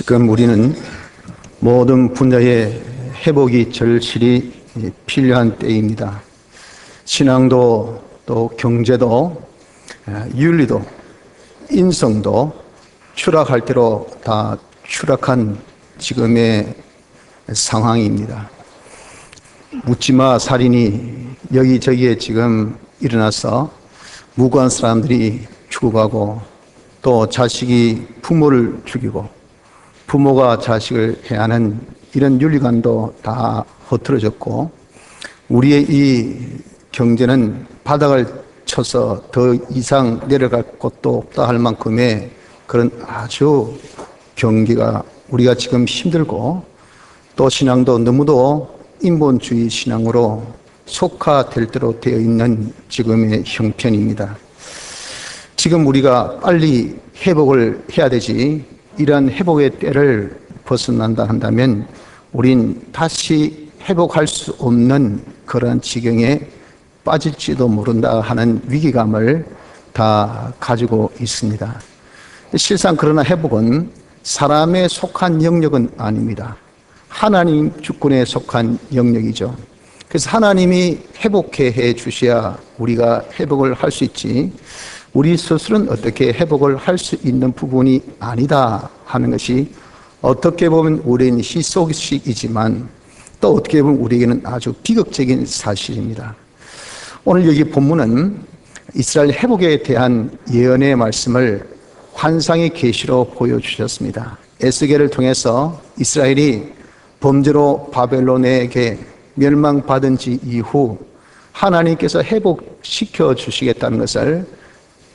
지금 우리는 모든 분야의 회복이 절실히 필요한 때입니다. 신앙도 또 경제도 윤리도 인성도 추락할 대로 다 추락한 지금의 상황입니다. 묻지마 살인이 여기저기에 지금 일어나서 무고한 사람들이 죽어가고 또 자식이 부모를 죽이고 부모가 자식을 해하는 이런 윤리관도 다 흐트러졌고 우리의 이 경제는 바닥을 쳐서 더 이상 내려갈 곳도 없다 할 만큼의 그런 아주 경기가 우리가 지금 힘들고 또 신앙도 너무도 인본주의 신앙으로 속화될 대로 되어 있는 지금의 형편입니다. 지금 우리가 빨리 회복을 해야 되지 이런 회복의 때를 벗어난다 한다면 우린 다시 회복할 수 없는 그런 지경에 빠질지도 모른다 하는 위기감을 다 가지고 있습니다. 실상 그러나 회복은 사람에 속한 영역은 아닙니다. 하나님 주권에 속한 영역이죠. 그래서 하나님이 회복해 해 주셔야 우리가 회복을 할 수 있지 우리 스스로는 어떻게 회복을 할 수 있는 부분이 아니다 하는 것이 어떻게 보면 우리는 희소식이지만 또 어떻게 보면 우리에게는 아주 비극적인 사실입니다. 오늘 여기 본문은 이스라엘 회복에 대한 예언의 말씀을 환상의 계시로 보여주셨습니다. 에스겔을 통해서 이스라엘이 범죄로 바벨론에게 멸망받은 지 이후 하나님께서 회복시켜 주시겠다는 것을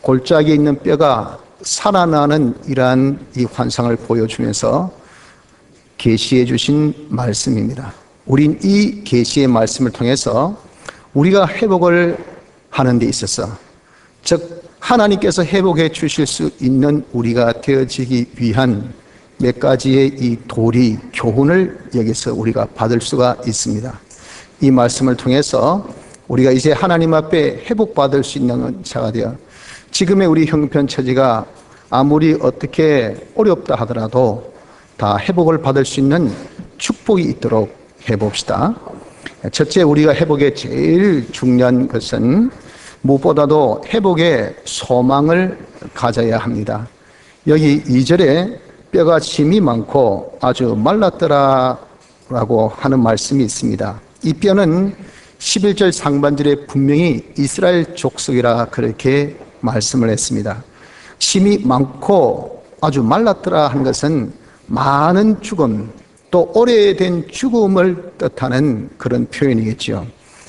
골짜기에 있는 뼈가 살아나는 이러한 이 환상을 보여주면서 계시해 주신 말씀입니다. 우린 이 계시의 말씀을 통해서 우리가 회복을 하는 데 있어서 즉 하나님께서 회복해 주실 수 있는 우리가 되어지기 위한 몇 가지의 이 도리, 교훈을 여기서 우리가 받을 수가 있습니다. 이 말씀을 통해서 우리가 이제 하나님 앞에 회복받을 수 있는 자가 되어 지금의 우리 형편처지가 아무리 어떻게 어렵다 하더라도 다 회복을 받을 수 있는 축복이 있도록 해봅시다. 첫째, 우리가 회복의 제일 중요한 것은 무엇보다도 회복의 소망을 가져야 합니다. 여기 2절에 뼈가 심이 많고 아주 말랐더라 라고 하는 말씀이 있습니다. 이 뼈는 11절 상반절에 분명히 이스라엘 족속이라 그렇게 말씀을 했습니다. 심이 많고 아주 말랐더라 하는 것은 많은 죽음 또 오래된 죽음을 뜻하는 그런 표현이겠죠.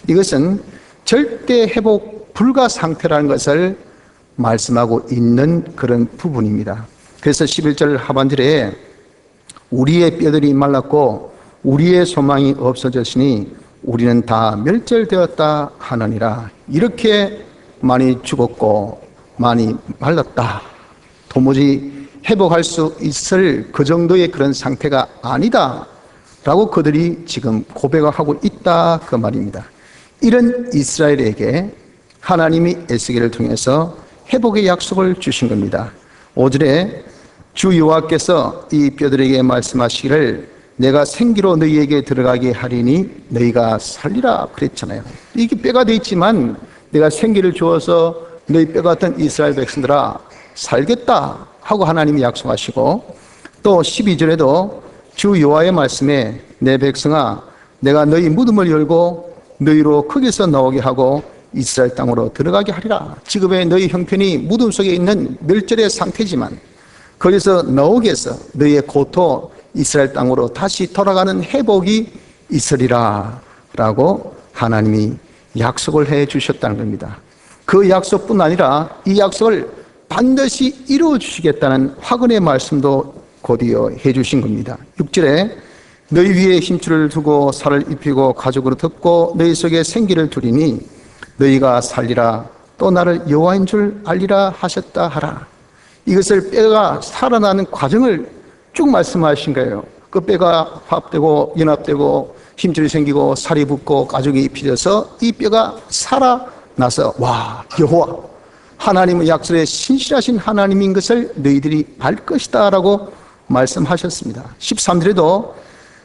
이것은 절대 회복 불가 상태라는 것을 말씀하고 있는 그런 부분입니다. 그래서 11절 하반절에 우리의 뼈들이 말랐고 우리의 소망이 없어졌으니 우리는 다 멸절되었다 하느니라. 이렇게 많이 죽었고 많이 말랐다. 도무지 회복할 수 있을 그 정도의 그런 상태가 아니다 라고 그들이 지금 고백을 하고 있다 그 말입니다. 이런 이스라엘에게 하나님이 에스겔을 통해서 회복의 약속을 주신 겁니다. 5절에 주 여호와께서 이 뼈들에게 말씀하시기를 내가 생기로 너희에게 들어가게 하리니 너희가 살리라 그랬잖아요. 이게 뼈가 돼 있지만 내가 생기를 주어서 너희 뼈 같은 이스라엘 백성들아 살겠다 하고 하나님이 약속하시고 또 12절에도 주 여호와의 말씀에 내 백성아 내가 너희 무덤을 열고 너희로 거기서 나오게 하고 이스라엘 땅으로 들어가게 하리라. 지금의 너희 형편이 무덤 속에 있는 멸절의 상태지만 거기서 나오게 해서 너희의 고토 이스라엘 땅으로 다시 돌아가는 회복이 있으리라 라고 하나님이 약속을 해 주셨다는 겁니다. 그 약속뿐 아니라 이 약속을 반드시 이루어 주시겠다는 확언의 말씀도 곧이어 해 주신 겁니다. 6절에 너희 위에 힘줄을 두고 살을 입히고 가죽으로 덮고 너희 속에 생기를 두리니 너희가 살리라 또 나를 여호와인 줄 알리라 하셨다 하라. 이것을 뼈가 살아나는 과정을 쭉 말씀하신 거예요. 그 뼈가 화합되고 연합되고 힘줄이 생기고 살이 붙고 가죽이 입혀져서 이 뼈가 살아나서 와 여호와 하나님의 약속에 신실하신 하나님인 것을 너희들이 알 것이다 라고 말씀하셨습니다. 13절에도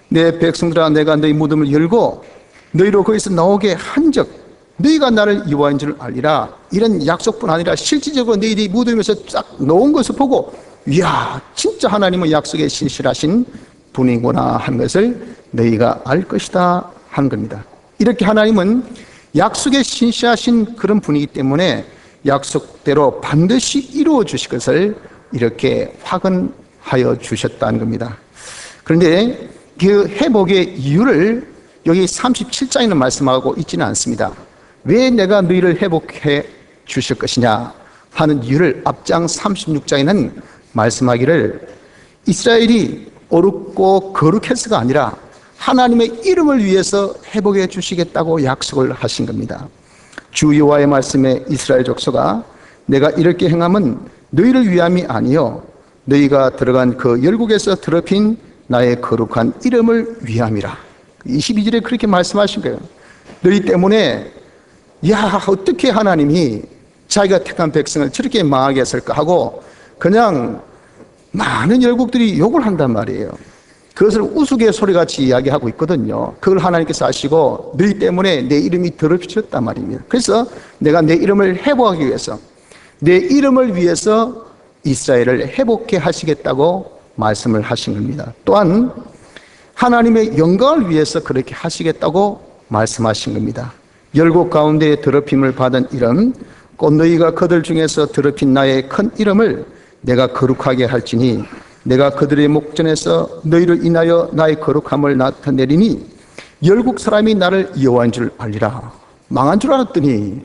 내 백성들아 내가 너희 무덤을 열고 너희로 거기서 나오게 한즉 너희가 나를 여호와인 줄 알리라. 이런 약속뿐 아니라 실질적으로 너희들이 무덤에서 쫙 놓은 것을 보고 이야 진짜 하나님은 약속에 신실하신 분이구나 하는 것을 너희가 알 것이다 하는 겁니다. 이렇게 하나님은 약속에 신실하신 그런 분이기 때문에 약속대로 반드시 이루어 주실 것을 이렇게 확언하여 주셨다는 겁니다. 그런데 그 회복의 이유를 여기 37장에는 말씀하고 있지는 않습니다. 왜 내가 너희를 회복해 주실 것이냐 하는 이유를 앞장 36장에는 말씀하기를 이스라엘이 어렵고 거룩해서가 아니라 하나님의 이름을 위해서 회복해 주시겠다고 약속을 하신 겁니다. 주 여호와의 말씀에 이스라엘 족속아 내가 이렇게 행함은 너희를 위함이 아니요 너희가 들어간 그 열국에서 더럽힌 나의 거룩한 이름을 위함이라. 22절에 그렇게 말씀하신 거예요. 너희 때문에 야 어떻게 하나님이 자기가 택한 백성을 저렇게 망하게 했을까 하고 그냥 많은 열국들이 욕을 한단 말이에요. 그것을 우스갯소리같이 이야기하고 있거든요. 그걸 하나님께서 아시고 너희 때문에 내 이름이 더럽혀졌단 말입니다. 그래서 내가 내 이름을 회복하기 위해서 내 이름을 위해서 이스라엘을 회복해 하시겠다고 말씀을 하신 겁니다. 또한 하나님의 영광을 위해서 그렇게 하시겠다고 말씀하신 겁니다. 열국 가운데 더럽힘을 받은 이름 곧 너희가 그들 중에서 더럽힌 나의 큰 이름을 내가 거룩하게 할지니 내가 그들의 목전에서 너희를 인하여 나의 거룩함을 나타내리니 열국 사람이 나를 여호와인 줄 알리라. 망한 줄 알았더니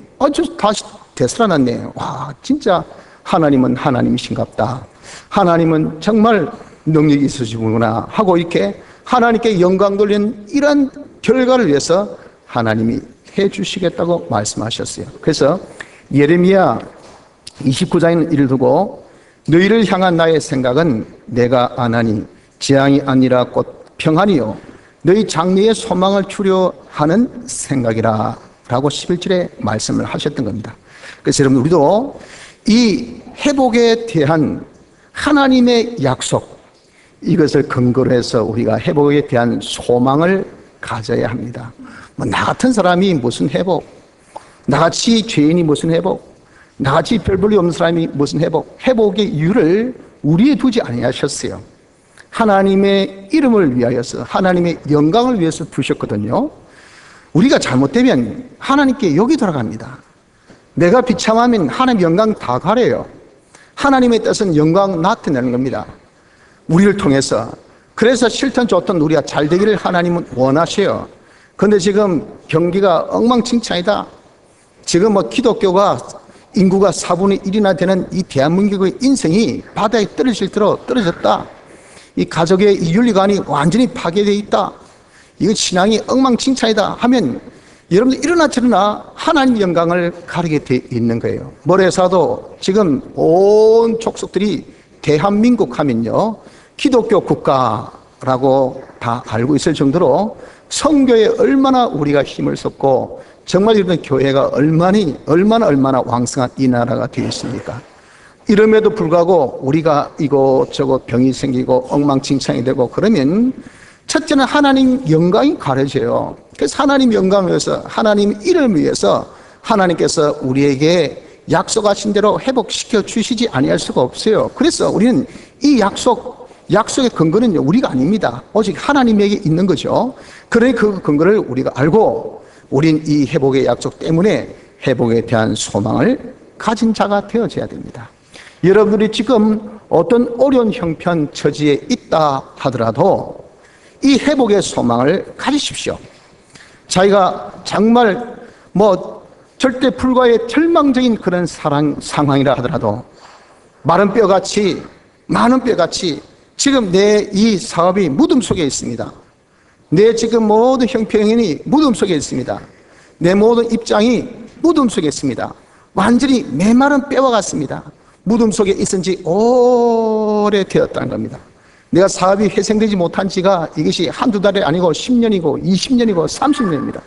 다시 되살아났네. 와 진짜 하나님은 하나님이신갑다. 하나님은 정말 능력이 있으시구나 하고 이렇게 하나님께 영광 돌리는 이런 결과를 위해서 하나님이 해주시겠다고 말씀하셨어요. 그래서 예레미야 29장에는 이를 두고 너희를 향한 나의 생각은 내가 안하니 재앙이 아니라 곧 평안이요 너희 장래의 소망을 주려 하는 생각이라 라고 11절에 말씀을 하셨던 겁니다. 그래서 여러분 우리도 이 회복에 대한 하나님의 약속 이것을 근거로 해서 우리가 회복에 대한 소망을 가져야 합니다. 나 같은 사람이 무슨 회복, 나같이 죄인이 무슨 회복, 나같이 별 볼일 없는 사람이 무슨 회복, 회복의 이유를 우리에 두지 아니하셨어요. 하나님의 이름을 위하여서 하나님의 영광을 위해서 두셨거든요. 우리가 잘못되면 하나님께 욕이 돌아갑니다. 내가 비참하면 하나님 영광 다 가려요. 하나님의 뜻은 영광 나타내는 겁니다. 우리를 통해서. 그래서 싫든 좋든 우리가 잘 되기를 하나님은 원하셔요. 그런데 지금 경기가 엉망진창이다. 지금 기독교가 인구가 4분의 1이나 되는 이 대한민국의 인생이 바다에 떨어졌다. 이 가족의 이 윤리관이 완전히 파괴되어 있다. 이거 신앙이 엉망진창이다 하면 여러분들 일어나 저러나 하나님 영광을 가리게 돼 있는 거예요. 모래사도 지금 온 족속들이 대한민국 하면요 기독교 국가라고 다 알고 있을 정도로 선교에 얼마나 우리가 힘을 쏟고 정말 이런 교회가 얼마나 왕성한 이 나라가 되어 있습니까? 이름에도 불구하고 우리가 이곳저곳 병이 생기고 엉망진창이 되고 그러면 첫째는 하나님 영광이 가려져요. 그래서 하나님 영광을 위해서 하나님 이름을 위해서 하나님께서 우리에게 약속하신 대로 회복시켜 주시지 아니할 수가 없어요. 그래서 우리는 이 약속의 근거는요 우리가 아닙니다. 오직 하나님에게 있는 거죠. 그러니 그 근거를 우리가 알고 우린 이 회복의 약속 때문에 회복에 대한 소망을 가진 자가 되어져야 됩니다. 여러분들이 지금 어떤 어려운 형편 처지에 있다 하더라도 이 회복의 소망을 가지십시오. 자기가 정말 절대 불가의 절망적인 그런 상황이라 하더라도 많은 뼈같이 지금 내 이 사업이 무덤 속에 있습니다. 내 지금 모든 형편이 무덤 속에 있습니다. 내 모든 입장이 무덤 속에 있습니다. 완전히 메마른 뼈와 같습니다. 무덤 속에 있은 지 오래되었다는 겁니다. 내가 사업이 회생되지 못한 지가 이것이 한두 달이 아니고 10년이고 20년이고 30년입니다.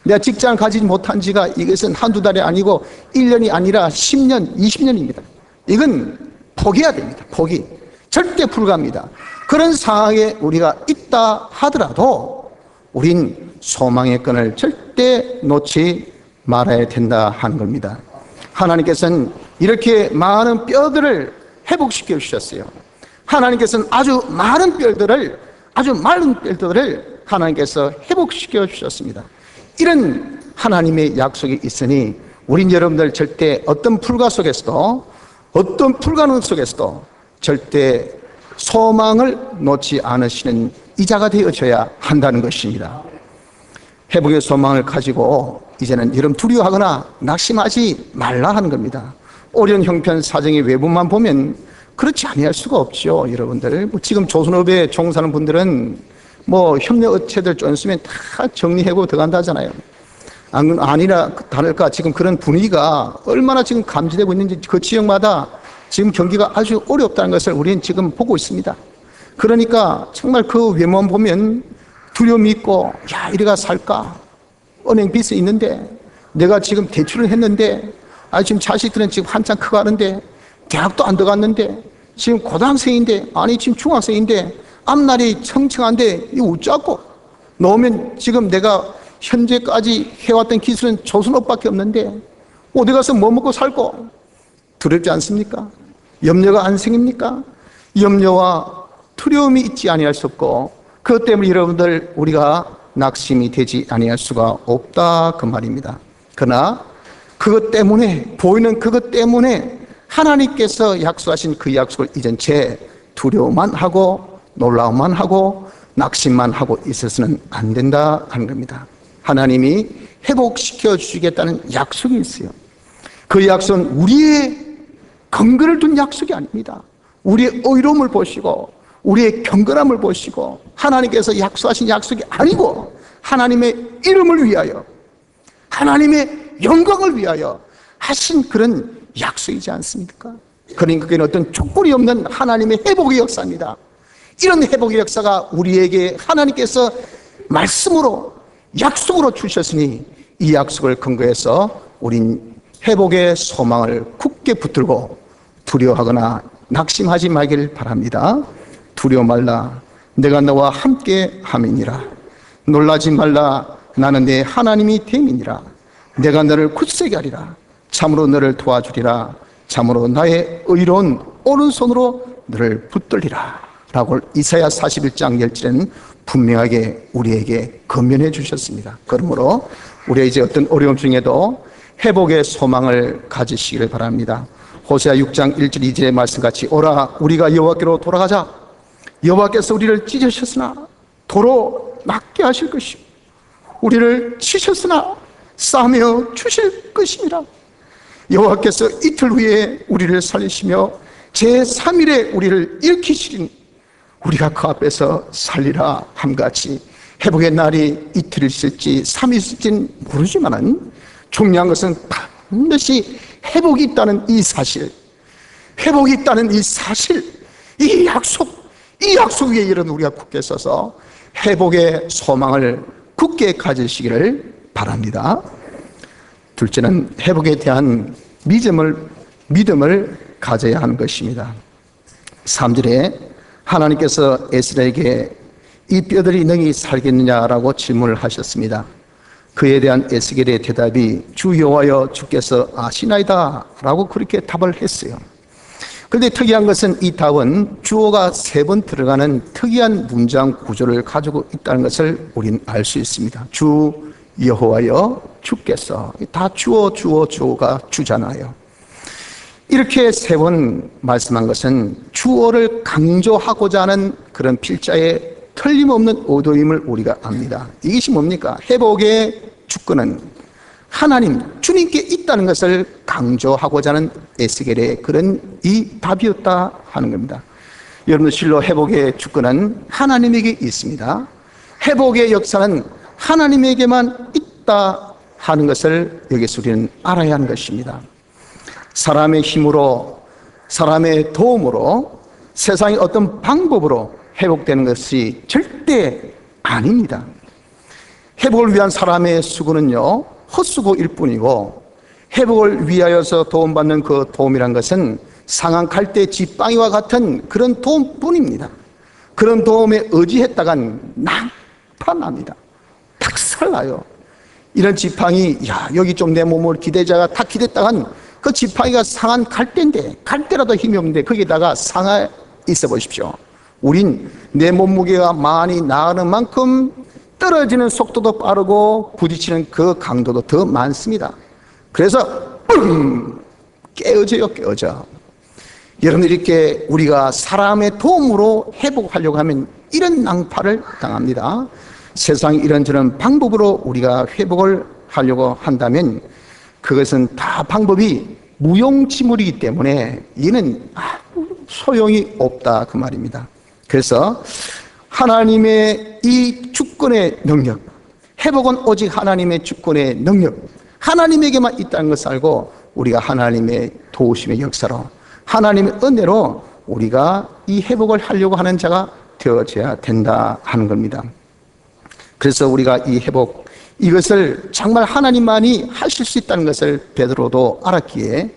내가 직장을 가지지 못한 지가 이것은 한두 달이 아니고 1년이 아니라 10년, 20년입니다. 이건 포기해야 됩니다. 포기. 절대 불가합니다. 그런 상황에 우리가 있다 하더라도 우린 소망의 끈을 절대 놓지 말아야 된다 하는 겁니다. 하나님께서는 이렇게 많은 뼈들을 회복시켜 주셨어요. 하나님께서는 아주 많은 뼈들을, 아주 마른 뼈들을 하나님께서 회복시켜 주셨습니다. 이런 하나님의 약속이 있으니 우린 여러분들 절대 어떤 불가 속에서도, 어떤 불가능 속에서도 절대 소망을 놓지 않으시는 이자가 되어져야 한다는 것입니다. 회복의 소망을 가지고 이제는 여러분 두려워하거나 낙심하지 말라 하는 겁니다. 어려운 형편 사정의 외부만 보면 그렇지 아니할 수가 없죠. 여러분들 지금 조선업에 종사하는 분들은 협력업체들 좀 쓰면 다 정리하고 들어간다 하잖아요. 아니라 다를까 지금 그런 분위기가 얼마나 지금 감지되고 있는지 그 지역마다 지금 경기가 아주 어렵다는 것을 우리는 지금 보고 있습니다. 그러니까 정말 그 외모만 보면 두려움이 있고, 야, 이래가 살까? 은행 빚이 있는데, 내가 지금 대출을 했는데, 지금 자식들은 지금 한참 커가는데, 대학도 안 들어갔는데, 지금 고등학생인데, 아니, 지금 중학생인데, 앞날이 청청한데, 이거 어쩌고? 넣으면 지금 내가 현재까지 해왔던 기술은 조선업밖에 없는데, 어디 가서 뭐 먹고 살고? 두렵지 않습니까? 염려가 안 생깁니까? 염려와 두려움이 있지 아니할 수 없고, 그것 때문에 여러분들 우리가 낙심이 되지 아니할 수가 없다 그 말입니다. 그러나 그것 때문에, 보이는 그것 때문에 하나님께서 약속하신 그 약속을 잊은 채 두려움만 하고 놀라움만 하고 낙심만 하고 있어서는 안 된다 하는 겁니다. 하나님이 회복시켜 주시겠다는 약속이 있어요. 그 약속은 우리의 근거를 둔 약속이 아닙니다. 우리의 의로움을 보시고 우리의 경건함을 보시고 하나님께서 약속하신 약속이 아니고 하나님의 이름을 위하여, 하나님의 영광을 위하여 하신 그런 약속이지 않습니까? 그러니까 그게 어떤 조건이 없는 하나님의 회복의 역사입니다. 이런 회복의 역사가 우리에게 하나님께서 말씀으로, 약속으로 주셨으니 이 약속을 근거해서 우린 회복의 소망을 굳게 붙들고 두려워하거나 낙심하지 말길 바랍니다. 두려워 말라, 내가 너와 함께 함이니라. 놀라지 말라, 나는 내 하나님이 됨이니라. 내가 너를 굳세게 하리라. 참으로 너를 도와주리라. 참으로 나의 의로운 오른손으로 너를 붙들리라 라고 이사야 41장 1절에는 분명하게 우리에게 권면해 주셨습니다. 그러므로 우리가 이제 어떤 어려움 중에도 회복의 소망을 가지시기를 바랍니다. 호세아 6장 1절 2절의 말씀같이 오라, 우리가 여호와께로 돌아가자. 여호와께서 우리를 찢으셨으나 도로 낫게 하실 것이고 우리를 치셨으나 싸매어 주실 것입니다. 여호와께서 이틀 후에 우리를 살리시며 제3일에 우리를 일으키시리니 우리가 그 앞에서 살리라 함같이 회복의 날이 이틀 있을지 3일 있을지는 모르지만은 중요한 것은 반드시 회복이 있다는 이 사실, 회복이 있다는 이 사실, 이 약속, 이 약속 위에 이런 우리가 굳게 서서 회복의 소망을 굳게 가지시기를 바랍니다. 둘째는 회복에 대한 믿음을 가져야 하는 것입니다. 3절에 하나님께서 에스겔에게 이 뼈들이 능히 살겠느냐라고 질문을 하셨습니다. 그에 대한 에스겔의 대답이 주 여호와여 주께서 아시나이다 라고 그렇게 답을 했어요. 그런데 특이한 것은 이 답은 주어가 3번 들어가는 특이한 문장 구조를 가지고 있다는 것을 우리는 알 수 있습니다. 주 여호와여 주께서, 다 주어가 주잖아요. 이렇게 3번 말씀한 것은 주어를 강조하고자 하는 그런 필자의 틀림없는 의도임을 우리가 압니다. 이것이 뭡니까? 회복의 주권은 하나님, 주님께 있다는 것을 강조하고자 하는 에스겔의 그런 이 답이었다 하는 겁니다. 여러분, 실로 회복의 주권은 하나님에게 있습니다. 회복의 역사는 하나님에게만 있다 하는 것을 여기서 우리는 알아야 하는 것입니다. 사람의 힘으로, 사람의 도움으로, 세상의 어떤 방법으로 회복되는 것이 절대 아닙니다. 회복을 위한 사람의 수고는요, 헛수고일 뿐이고 회복을 위하여서 도움받는 그 도움이란 것은 상한 갈대 지팡이와 같은 그런 도움뿐입니다. 그런 도움에 의지했다간 난판납니다. 박살나요. 이런 지팡이, 여기 좀 내 몸을 기대자가 탁 기댔다간 그 지팡이가 상한 갈대인데, 갈대라도 힘이 없는데 거기다가 상하 있어 보십시오. 우린 내 몸무게가 많이 나가는 만큼 떨어지는 속도도 빠르고 부딪히는 그 강도도 더 많습니다. 그래서 깨어져. 여러분, 이렇게 우리가 사람의 도움으로 회복하려고 하면 이런 낭파를 당합니다. 세상 이런저런 방법으로 우리가 회복을 하려고 한다면 그것은 다 방법이 무용지물이기 때문에 이는 소용이 없다, 그 말입니다. 그래서 하나님의 이 주권의 능력, 회복은 오직 하나님의 주권의 능력, 하나님에게만 있다는 것을 알고 우리가 하나님의 도우심의 역사로, 하나님의 은혜로 우리가 이 회복을 하려고 하는 자가 되어져야 된다 하는 겁니다. 그래서 우리가 이 회복, 이것을 정말 하나님만이 하실 수 있다는 것을 베드로도 알았기에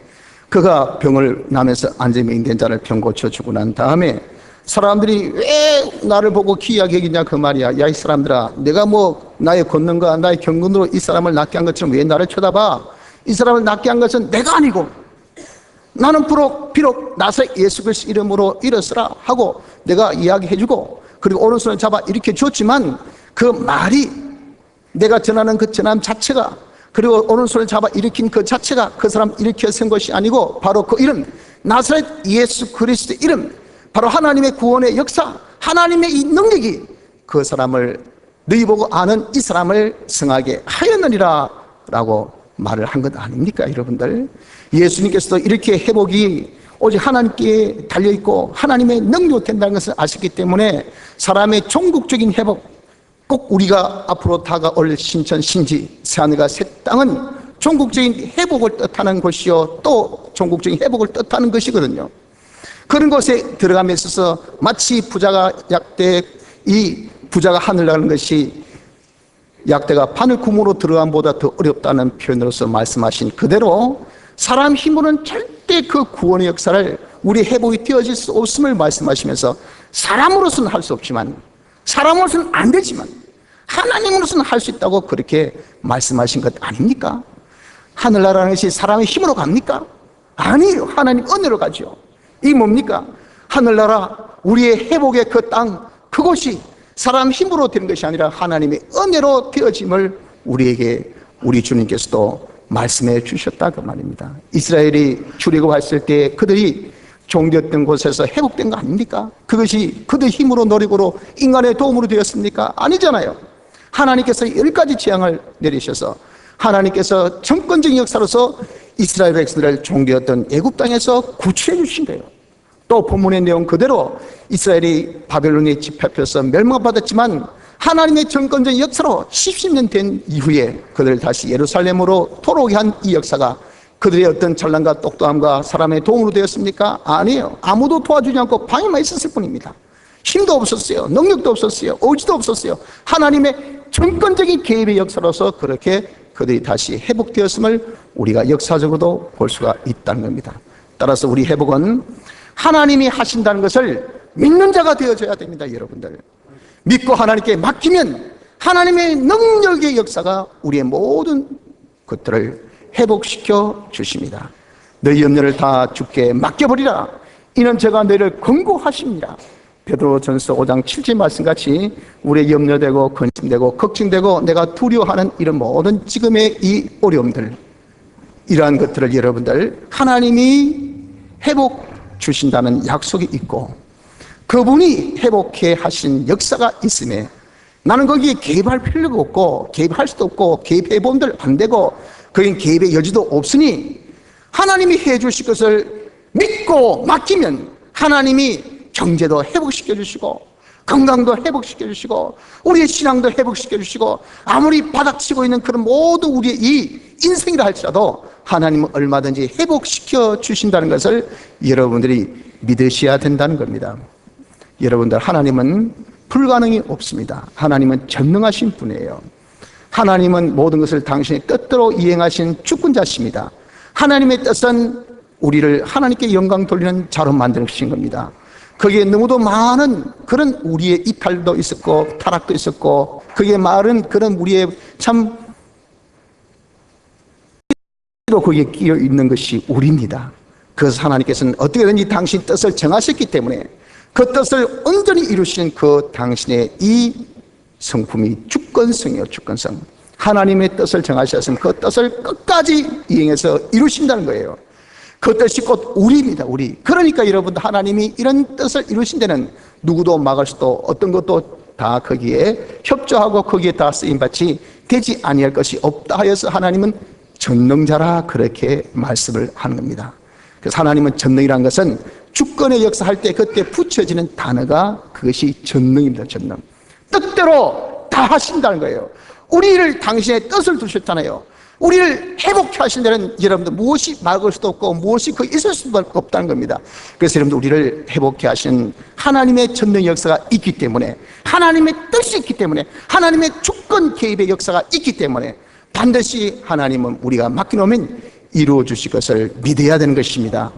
그가 병을 나면서 안제명된 자를 병 고쳐주고 난 다음에 사람들이 왜 나를 보고 기이하게 여기냐 그 말이야. 야, 이 사람들아, 내가 뭐 나의 권능과 나의 경건으로 이 사람을 낫게 한 것처럼 왜 나를 쳐다봐? 이 사람을 낫게 한 것은 내가 아니고 나는 비록 나서 예수 그리스도 이름으로 일어서라 하고 내가 이야기해주고 그리고 오른손을 잡아 일으켜 줬지만 그 말이, 내가 전하는 그 전함 자체가, 그리고 오른손을 잡아 일으킨 그 자체가 그 사람 일으켜 센 것이 아니고 바로 그 이름, 나사렛 예수 그리스도 이름, 바로 하나님의 구원의 역사, 하나님의 이 능력이 그 사람을, 너희 보고 아는 이 사람을 성하게 하였느니라 라고 말을 한 것 아닙니까, 여러분들? 예수님께서도 이렇게 회복이 오직 하나님께 달려있고 하나님의 능력이 된다는 것을 아셨기 때문에 사람의 종국적인 회복, 꼭 우리가 앞으로 다가올 신천 신지 새하늘과 새 땅은 종국적인 회복을 뜻하는 것이요 또 종국적인 회복을 뜻하는 것이거든요. 그런 곳에 들어감에 있어서 마치 부자가 약대, 이 부자가 하늘 나가는 것이 약대가 바늘구멍으로 들어감보다 더 어렵다는 표현으로서 말씀하신 그대로 사람 힘으로는 절대 그 구원의 역사를 우리 회복이 되어질 수 없음을 말씀하시면서 사람으로서는 할 수 없지만, 사람으로서는 안 되지만 하나님으로서는 할 수 있다고 그렇게 말씀하신 것 아닙니까? 하늘나라는 것이 사람의 힘으로 갑니까? 아니에요. 하나님 은혜로 가죠. 이게 뭡니까? 하늘나라, 우리의 회복의 그 땅, 그곳이 사람 힘으로 되는 것이 아니라 하나님의 은혜로 되어짐을 우리에게 우리 주님께서도 말씀해 주셨다 그 말입니다. 이스라엘이 출애굽했을 때 그들이 종되었던 곳에서 회복된 거 아닙니까? 그것이 그들 힘으로 노력으로 인간의 도움으로 되었습니까? 아니잖아요. 하나님께서 10가지 재앙을 내리셔서 하나님께서 정권적인 역사로서 이스라엘 백성들을 종되었던 애굽 땅에서 구출해 주신 거예요. 또 본문의 내용 그대로 이스라엘이 바벨론에 집합해서 멸망받았지만 하나님의 정권적인 역사로 70년 된 이후에 그들을 다시 예루살렘으로 돌아오게 한 이 역사가 그들의 어떤 전랑과 똑똑함과 사람의 도움으로 되었습니까? 아니에요. 아무도 도와주지 않고 방해만 있었을 뿐입니다. 힘도 없었어요. 능력도 없었어요. 의지도 없었어요. 하나님의 정권적인 개입의 역사로서 그렇게 그들이 다시 회복되었음을 우리가 역사적으로도 볼 수가 있다는 겁니다. 따라서 우리 회복은 하나님이 하신다는 것을 믿는 자가 되어져야 됩니다, 여러분들. 믿고 하나님께 맡기면 하나님의 능력의 역사가 우리의 모든 것들을 회복시켜 주십니다. 너희 염려를 다 주께 맡겨버리라. 이는 제가 너희를 권고하십니다. 베드로전서 5장 7절 말씀같이 우리의 염려되고 근심되고 걱정되고 내가 두려워하는 이런 모든 지금의 이 어려움들, 이러한 것들을 여러분들 하나님이 회복 주신다는 약속이 있고 그분이 회복해 하신 역사가 있음에 나는 거기에 개입할 필요가 없고 개입할 수도 없고 개입해본들 안 되고 거긴 개입의 여지도 없으니 하나님이 해주실 것을 믿고 맡기면 하나님이 경제도 회복시켜 주시고 건강도 회복시켜 주시고 우리의 신앙도 회복시켜 주시고 아무리 바닥치고 있는 그런 모든 우리의 이 인생이라 할지라도 하나님은 얼마든지 회복시켜 주신다는 것을 여러분들이 믿으셔야 된다는 겁니다. 여러분들, 하나님은 불가능이 없습니다. 하나님은 전능하신 분이에요. 하나님은 모든 것을 당신의 뜻대로 이행하신 주권자십니다. 하나님의 뜻은 우리를 하나님께 영광 돌리는 자로 만드신 겁니다. 거기에 너무도 많은 그런 우리의 이탈도 있었고 타락도 있었고, 거기에 많은 그런 우리의 참 거기에 끼어 있는 것이 우리입니다. 그래서 하나님께서는 어떻게든지 당신 뜻을 정하셨기 때문에 그 뜻을 온전히 이루시는 그 당신의 이 성품이 주권성이에요. 주권성. 하나님의 뜻을 정하셨으면 그 뜻을 끝까지 이행해서 이루신다는 거예요. 그 뜻이 곧 우리입니다. 우리. 그러니까 여러분, 하나님이 이런 뜻을 이루신 데는 누구도 막을 수도, 어떤 것도 다 거기에 협조하고 거기에 다 쓰임받지 되지 아니할 것이 없다 하여서 하나님은 전능자라 그렇게 말씀을 하는 겁니다. 그래서 하나님은 전능이라는 것은 주권의 역사할 때 그때 붙여지는 단어가 그것이 전능입니다. 전능. 뜻대로 다 하신다는 거예요. 우리를 당신의 뜻을 두셨잖아요. 우리를 회복케 하신 데는 여러분들 무엇이 막을 수도 없고 무엇이 그 있을 수도 없다는 겁니다. 그래서 여러분들 우리를 회복케 하시는 하나님의 전능 역사가 있기 때문에, 하나님의 뜻이 있기 때문에, 하나님의 주권 개입의 역사가 있기 때문에 반드시 하나님은 우리가 맡겨놓으면 이루어 주실 것을 믿어야 되는 것입니다.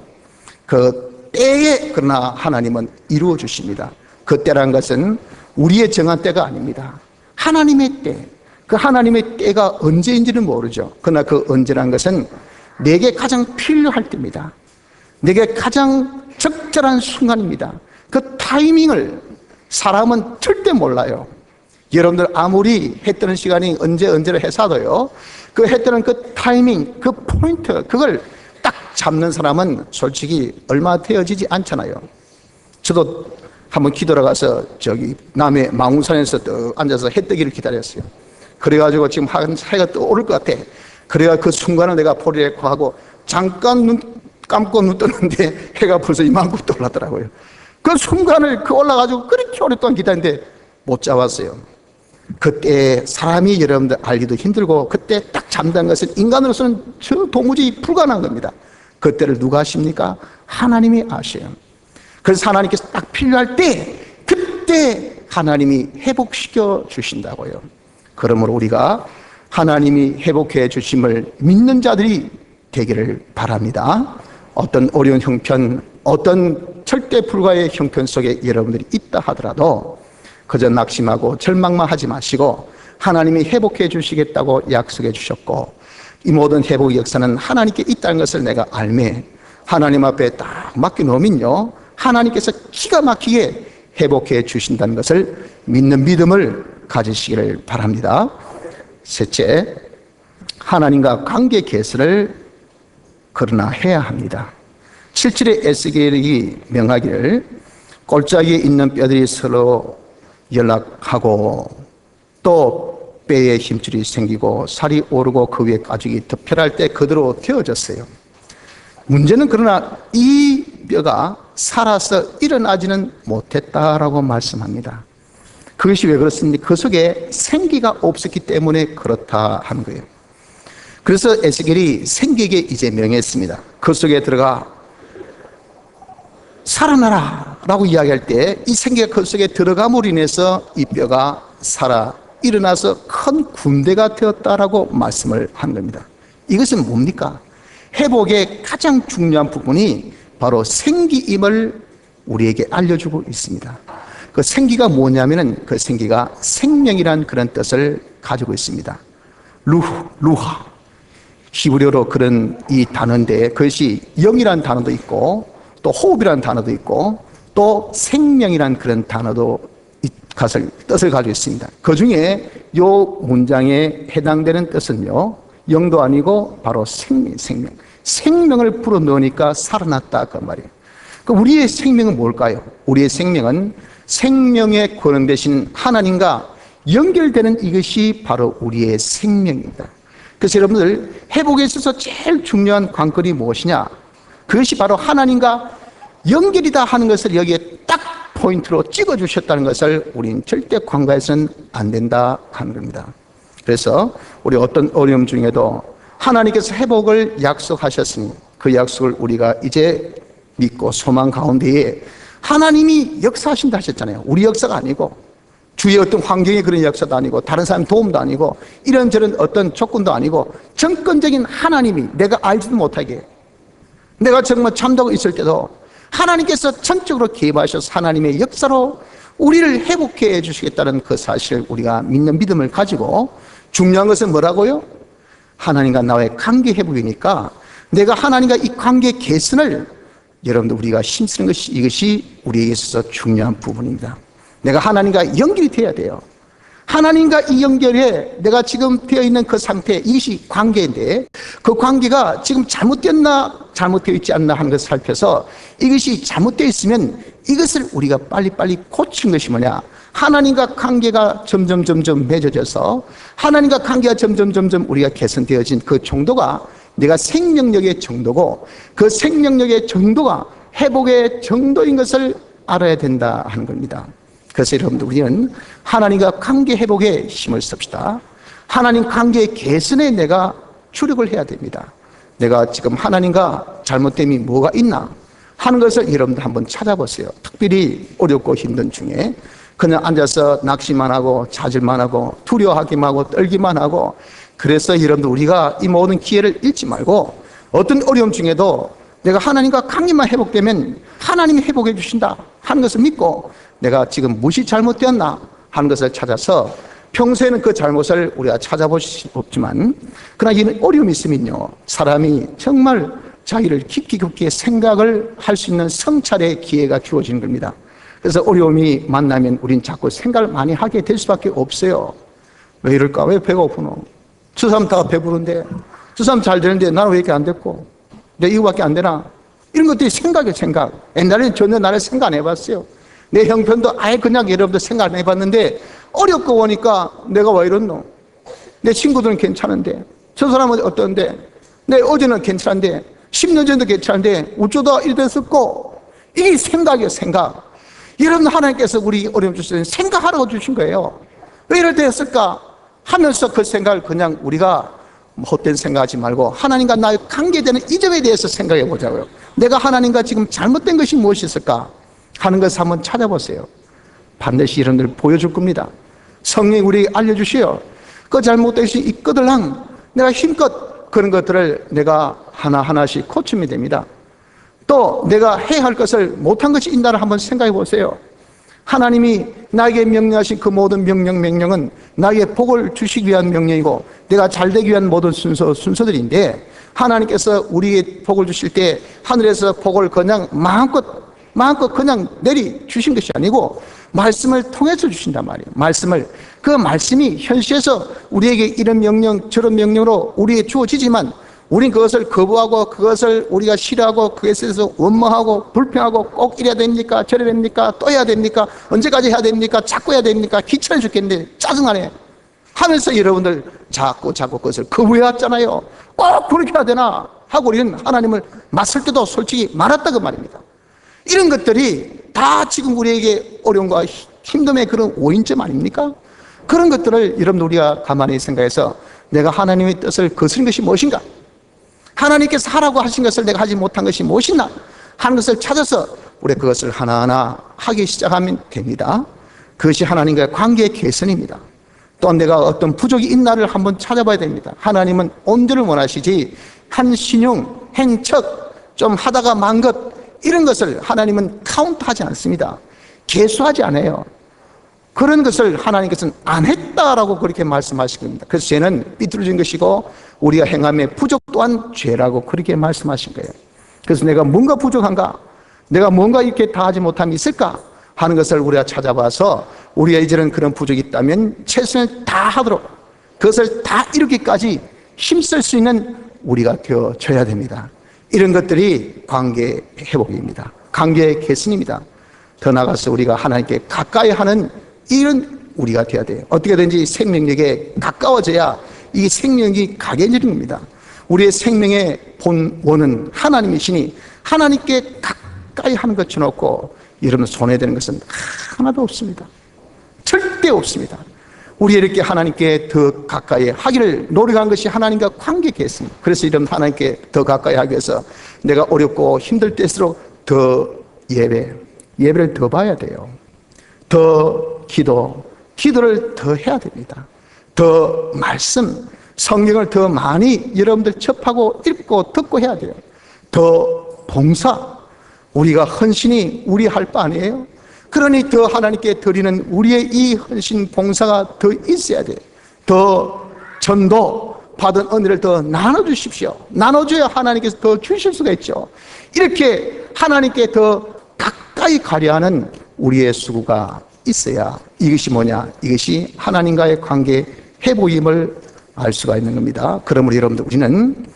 그 때에 그러나 하나님은 이루어 주십니다. 그 때라는 것은 우리의 정한 때가 아닙니다. 하나님의 때. 그 하나님의 때가 언제인지는 모르죠. 그러나 그 언제라는 것은 내게 가장 필요할 때입니다. 내게 가장 적절한 순간입니다. 그 타이밍을 사람은 절대 몰라요. 여러분들 아무리 해 뜨는 시간이 언제로 해서도요, 그 해 뜨는 그 타이밍, 그 포인트, 그걸 딱 잡는 사람은 솔직히 얼마 되어지지 않잖아요. 저도 한번 기도로 가서 저기 남해 망운산에서 또 앉아서 해 뜨기를 기다렸어요. 그래가지고 지금 해가 떠오를 것 같아. 그래가 그 순간을 내가 보리를 하고 잠깐 눈 감고 눈 떴는데 해가 벌써 이만큼 떠올랐더라고요. 그 순간을 그 올라가지고 그렇게 오랫동안 기다렸는데 못 잡았어요. 그때 사람이 여러분들 알기도 힘들고 그때 딱 잠든 것은 인간으로서는 저 도무지 불가능한 겁니다. 그때를 누가 아십니까? 하나님이 아셔요. 그래서 하나님께서 딱 필요할 때 그때 하나님이 회복시켜 주신다고요. 그러므로 우리가 하나님이 회복해 주심을 믿는 자들이 되기를 바랍니다. 어떤 어려운 형편, 어떤 절대 불가의 형편 속에 여러분들이 있다 하더라도 그저 낙심하고 절망만 하지 마시고 하나님이 회복해 주시겠다고 약속해 주셨고, 이 모든 회복의 역사는 하나님께 있다는 것을 내가 알매 하나님 앞에 딱 맡겨놓으면요, 하나님께서 기가 막히게 회복해 주신다는 것을 믿는 믿음을 가지시기를 바랍니다. 셋째, 하나님과 관계 개설을 그러나 해야 합니다. 7절에 에스겔이 명하기를 골짜기에 있는 뼈들이 서로 연락하고 또 뼈에 힘줄이 생기고 살이 오르고 그 위에 가죽이 덮여날 때 그대로 되어졌어요. 문제는 그러나 이 뼈가 살아서 일어나지는 못했다라고 말씀합니다. 그것이 왜 그렇습니까? 그 속에 생기가 없었기 때문에 그렇다 하는 거예요. 그래서 에스겔이 생기에게 이제 명했습니다. 그 속에 들어가 살아나라 라고 이야기할 때 이 생기가 그 속에 들어감으로 인해서 이 뼈가 살아 일어나서 큰 군대가 되었다라고 말씀을 한 겁니다. 이것은 뭡니까? 회복의 가장 중요한 부분이 바로 생기임을 우리에게 알려주고 있습니다. 그 생기가 뭐냐면은 그 생기가 생명이란 그런 뜻을 가지고 있습니다. 루하. 히브리어로 그런 이 단어인데 그것이 영이라는 단어도 있고 또 호흡이라는 단어도 있고 또 생명이라는 그런 단어도 뜻을 가지고 있습니다. 그 중에 이 문장에 해당되는 뜻은요, 영도 아니고 바로 생명. 생명을 불어넣으니까 살아났다 그 말이에요. 우리의 생명은 뭘까요? 우리의 생명은 생명의 권능 되신 하나님과 연결되는 이것이 바로 우리의 생명입니다. 그래서 여러분들 회복에 있어서 제일 중요한 관건이 무엇이냐? 그것이 바로 하나님과 연결이다 하는 것을 여기에 딱 포인트로 찍어주셨다는 것을 우리는 절대 간과해서는 안 된다 하는 겁니다. 그래서 우리 어떤 어려움 중에도 하나님께서 회복을 약속하셨으니 그 약속을 우리가 이제 믿고 소망 가운데에 하나님이 역사하신다 하셨잖아요. 우리 역사가 아니고 주위의 어떤 환경의 그런 역사도 아니고 다른 사람 도움도 아니고 이런저런 어떤 조건도 아니고 정권적인 하나님이 내가 알지도 못하게 내가 정말 잠자고 있을 때도 하나님께서 전적으로 개입하셔서 하나님의 역사로 우리를 회복해 주시겠다는 그 사실을 우리가 믿는 믿음을 가지고, 중요한 것은 뭐라고요? 하나님과 나의 관계 회복이니까 내가 하나님과 이 관계 개선을 여러분들 우리가 힘쓰는 것이, 이것이 우리에게 있어서 중요한 부분입니다. 내가 하나님과 연결이 돼야 돼요. 하나님과 이 연결에 내가 지금 되어 있는 그 상태, 이것이 관계인데, 그 관계가 지금 잘못되었나 잘못되어 있지 않나 하는 것을 살펴서, 이것이 잘못되어 있으면 이것을 우리가 빨리빨리 고치는 것이 뭐냐, 하나님과 관계가 점점 맺어져서 하나님과 관계가 점점 우리가 개선되어진 그 정도가 내가 생명력의 정도고, 그 생명력의 정도가 회복의 정도인 것을 알아야 된다 하는 겁니다. 그래서 여러분들, 우리는 하나님과 관계 회복에 힘을 씁시다. 하나님 관계 개선에 내가 주력을 해야 됩니다. 내가 지금 하나님과 잘못됨이 뭐가 있나 하는 것을 여러분들 한번 찾아보세요. 특별히 어렵고 힘든 중에 그냥 앉아서 낙심만 하고 좌절만 하고 두려워하기만 하고 떨기만 하고, 그래서 여러분들 우리가 이 모든 기회를 잃지 말고, 어떤 어려움 중에도 내가 하나님과 관계만 회복되면 하나님이 회복해 주신다 하는 것을 믿고, 내가 지금 무엇이 잘못되었나 하는 것을 찾아서, 평소에는 그 잘못을 우리가 찾아볼 수 없지만, 그러나 이 어려움이 있으면요, 사람이 정말 자기를 깊이 생각을 할 수 있는 성찰의 기회가 주어지는 겁니다. 그래서 어려움이 만나면 우린 자꾸 생각을 많이 하게 될 수밖에 없어요. 왜 이럴까? 왜 배가 고프노? 저 사람 다 배부른데, 저 사람 잘 되는데 나는 왜 이렇게 안 됐고, 내 이거밖에 안 되나? 이런 것들이 생각이에요, 생각. 옛날에는 전혀 나를 생각 안 해봤어요. 내 형편도 아예 그냥 여러분들 생각 안 해봤는데, 어렵고 보니까 내가 왜 이렇노? 내 친구들은 괜찮은데, 저 사람은 어떤데, 내 어제는 괜찮은데, 10년 전도 괜찮은데 어쩌다 이랬었고, 이게 생각이에요, 생각. 여러분, 하나님께서 우리 어려움 주시는 생각하라고 주신 거예요. 왜 이럴 때 했을까 하면서 그 생각을 그냥 우리가 헛된 생각하지 말고 하나님과 나의 관계되는 이 점에 대해서 생각해 보자고요. 내가 하나님과 지금 잘못된 것이 무엇이 있을까 하는 것을 한번 찾아보세요. 반드시 여러분들 보여줄 겁니다. 성령이 우리에게 알려주시요, 그 잘못된 것이 있거들랑 내가 힘껏 그런 것들을 내가 하나하나씩 고치면 됩니다. 또 내가 해야 할 것을 못한 것이 있나를 한번 생각해 보세요. 하나님이 나에게 명령하신 그 모든 명령은 나에게 복을 주시기 위한 명령이고, 내가 잘되기 위한 모든 순서들인데, 하나님께서 우리에게 복을 주실 때 하늘에서 복을 그냥 마음껏 그냥 내리 주신 것이 아니고 말씀을 통해서 주신단 말이에요. 그 말씀이 현실에서 우리에게 이런 명령 저런 명령으로 우리에게 주어지지만, 우린 그것을 거부하고 그것을 우리가 싫어하고 그것에 대해서 원망하고 불평하고, 꼭 이래야 됩니까? 저래야 됩니까? 또 해야 됩니까? 언제까지 해야 됩니까? 자꾸 해야 됩니까? 귀찮아 죽겠는데 짜증나네 하면서 여러분들 자꾸 그것을 거부해왔잖아요. 꼭 그렇게 해야 되나 하고 우리는 하나님을 맞설 때도 솔직히 말았다 그 말입니다. 이런 것들이 다 지금 우리에게 어려움과 힘듦의 그런 오인점 아닙니까? 그런 것들을 여러분 우리가 가만히 생각해서, 내가 하나님의 뜻을 거스른 것이 무엇인가, 하나님께서 하라고 하신 것을 내가 하지 못한 것이 무엇이나 하는 것을 찾아서 우리 그것을 하나하나 하기 시작하면 됩니다. 그것이 하나님과의 관계의 개선입니다. 또 내가 어떤 부족이 있나를 한번 찾아봐야 됩니다. 하나님은 온전을 원하시지 한신용, 행척, 좀 하다가 만 것, 이런 것을 하나님은 카운트하지 않습니다. 계수하지 않아요. 그런 것을 하나님께서는 안 했다라고 그렇게 말씀하신 겁니다. 그래서 죄는 삐뚤어진 것이고 우리가 행함의 부족 또한 죄라고 그렇게 말씀하신 거예요. 그래서 내가 뭔가 부족한가, 내가 뭔가 이렇게 다 하지 못함이 있을까 하는 것을 우리가 찾아봐서, 우리가 이제는 그런 부족이 있다면 최선을 다 하도록 그것을 다 이루기까지 힘쓸 수 있는 우리가 되어져야 됩니다. 이런 것들이 관계 회복입니다. 관계 개선입니다. 더 나아가서 우리가 하나님께 가까이 하는 이런 우리가 되어야 돼요. 어떻게든지 생명력에 가까워져야 이 생명이 강해지는 겁니다. 우리의 생명의 본원은 하나님이시니 하나님께 가까이 하는 것 쳐놓고 여러분 손에 드는 것은 하나도 없습니다. 절대 없습니다. 우리 이렇게 하나님께 더 가까이 하기를 노력한 것이 하나님과 관계 개선. 그래서 이런 하나님께 더 가까이 하기 위해서 내가 어렵고 힘들 때일수록 더 예배를 더 봐야 돼요. 더 기도를 더 해야 됩니다. 더 말씀, 성경을 더 많이 여러분들 접하고 읽고 듣고 해야 돼요. 더 봉사, 우리가 헌신이 우리 할 바 아니에요? 그러니 더 하나님께 드리는 우리의 이 헌신 봉사가 더 있어야 돼요. 더 전도 받은 은혜를 더 나눠주십시오. 나눠줘야 하나님께서 더 주실 수가 있죠. 이렇게 하나님께 더 가까이 가려 하는 우리의 수고가 있어야 이것이 뭐냐? 이것이 하나님과의 관계 회복임을 알 수가 있는 겁니다. 그러므로 여러분들, 우리는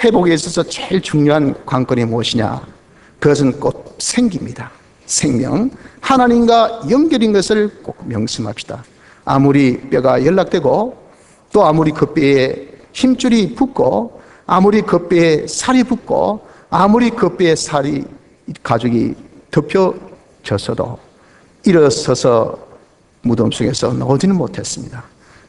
회복에 있어서 제일 중요한 관건이 무엇이냐? 그것은 곧 생기입니다. 생명, 하나님과 연결인 것을 꼭 명심합시다. 아무리 뼈가 연락되고, 또 아무리 그 뼈에 힘줄이 붙고, 아무리 그 뼈에 살이 붙고, 아무리 그 뼈에 살이 가죽이 덮여졌어도 일어서서 무덤 속에서 나오지는 못했습니다.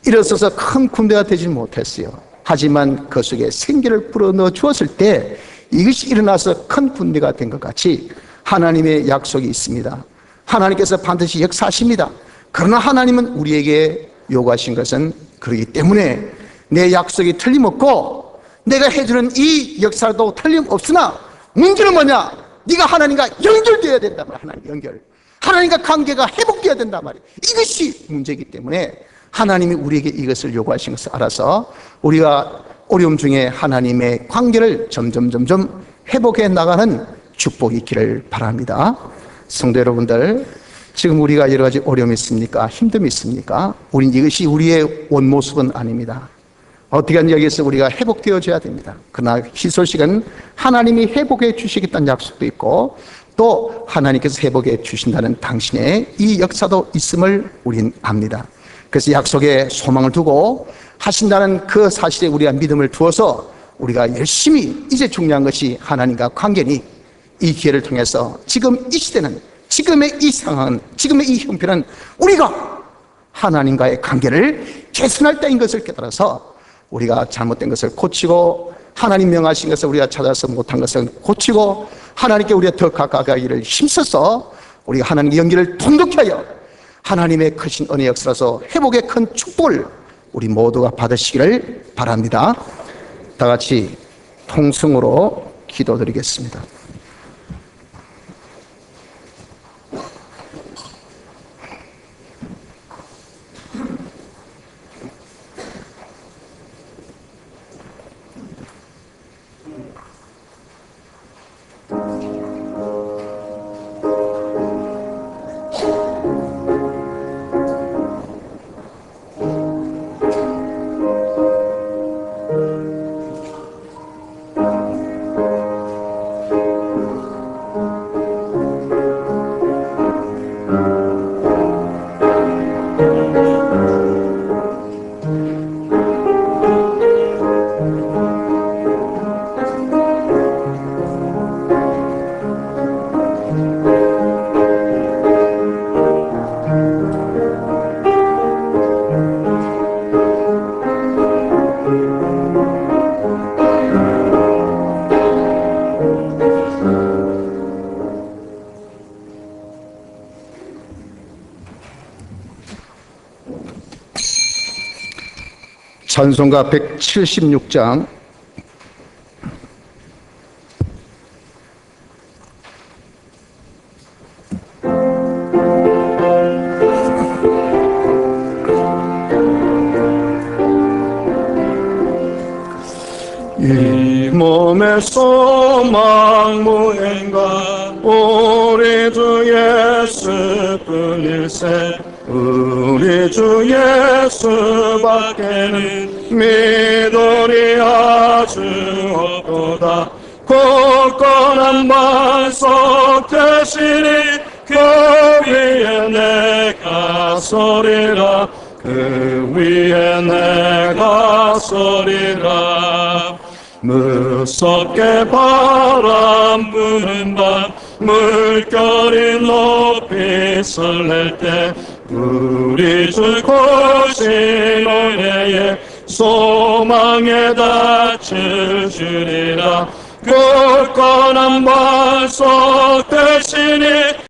일어서서 큰 군대가 되지 못했어요. 하지만 그 속에 생기를 불어넣어 주었을 때 이것이 일어나서 큰 군대가 된 것 같이 하나님의 약속이 있습니다. 하나님께서 반드시 역사하십니다. 그러나 하나님은 우리에게 요구하신 것은 그렇기 때문에 내 약속이 틀림없고 내가 해주는 이 역사도 틀림없으나 문제는 뭐냐? 네가 하나님과 연결되어야 된단 말이야. 하나님 연결, 하나님과 관계가 회복되어야 된단 말이야. 이것이 문제이기 때문에 하나님이 우리에게 이것을 요구하신 것을 알아서 우리가 어려움 중에 하나님의 관계를 점점 회복해 나가는 축복이 있기를 바랍니다. 성도 여러분들, 지금 우리가 여러 가지 어려움이 있습니까? 힘듦이 있습니까? 우린 이것이 우리의 원모습은 아닙니다. 어떻게든 여기서 우리가 회복되어져야 됩니다. 그러나 희소식은 하나님이 회복해 주시겠다는 약속도 있고, 또 하나님께서 회복해 주신다는 당신의 이 역사도 있음을 우린 압니다. 그래서 약속에 소망을 두고 하신다는 그 사실에 우리가 믿음을 두어서 우리가 열심히, 이제 중요한 것이 하나님과 관계니 이 기회를 통해서 지금 이 시대는, 지금의 이 상황은, 지금의 이 형편은 우리가 하나님과의 관계를 개선할 때인 것을 깨달아서 우리가 잘못된 것을 고치고, 하나님 명하신 것을 우리가 찾아서 못한 것을 고치고, 하나님께 우리가 더 가까이가기를 힘써서 우리가 하나님의 연기를 통독히 하여 하나님의 크신 은혜 역사라서 회복의 큰 축복을 우리 모두가 받으시기를 바랍니다. 다 같이 통성으로 기도드리겠습니다. 찬송가 176장 이 몸의 소망 무행과 우리 주 예수뿐일세. 우리 주 예수밖에는 믿으리 아주 없도다. 굳건한 반석 되시니 그 위에 내가 서리라. 그 위에 내가 서리라. 무섭게 바람 부는 밤 물결이 높이 설렐 때 우리 주 고신 은혜에 소망에 닿을 줄이라. 굳건한 반석 되시니